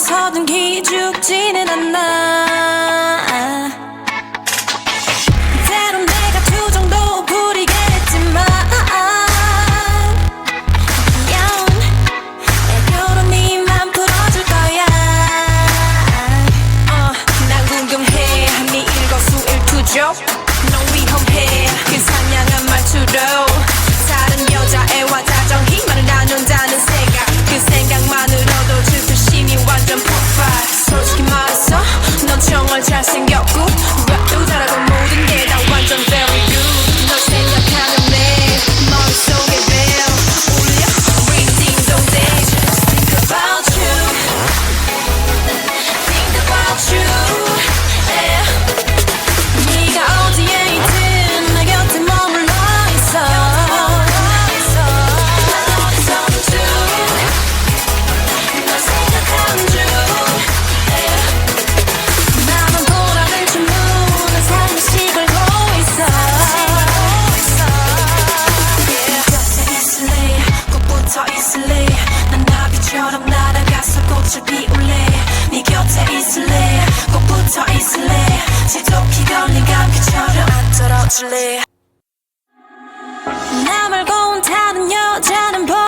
어디서든 기죽지는 않아. 때론 내가 투정도 부리겠지만 애교로 니만 풀어줄 거야. 난 궁금해 네 일거수일투족. 넌 위험해 그 상냥한 말투로 다른 여자애와 다정히 말을 나눈다는 생각. 그 생각만으로도 질투심이 완전 폭발. 솔직히 말해서 넌 정말 잘생겼고 랩도 잘하고 모든 게 다 완전 very good. 널 생각하면 내 머릿속에 bell 울려 ring ding dong ding. Just think about you, think about you, yeah. 네가 어디에 있든 내 곁에 머물러 있어. 난 어디서든 널 생각하는 중, yeah. 나만 보라는 주문은 잠시 걸고 있어. 곁에 있을래 꼭 붙어 있을래. 난 나비처럼 날아가서 꽃을 피울래. 네 곁에 있을래 꼭 붙어 있을래. 지독히 걸린 감기처럼 안 떨어질래.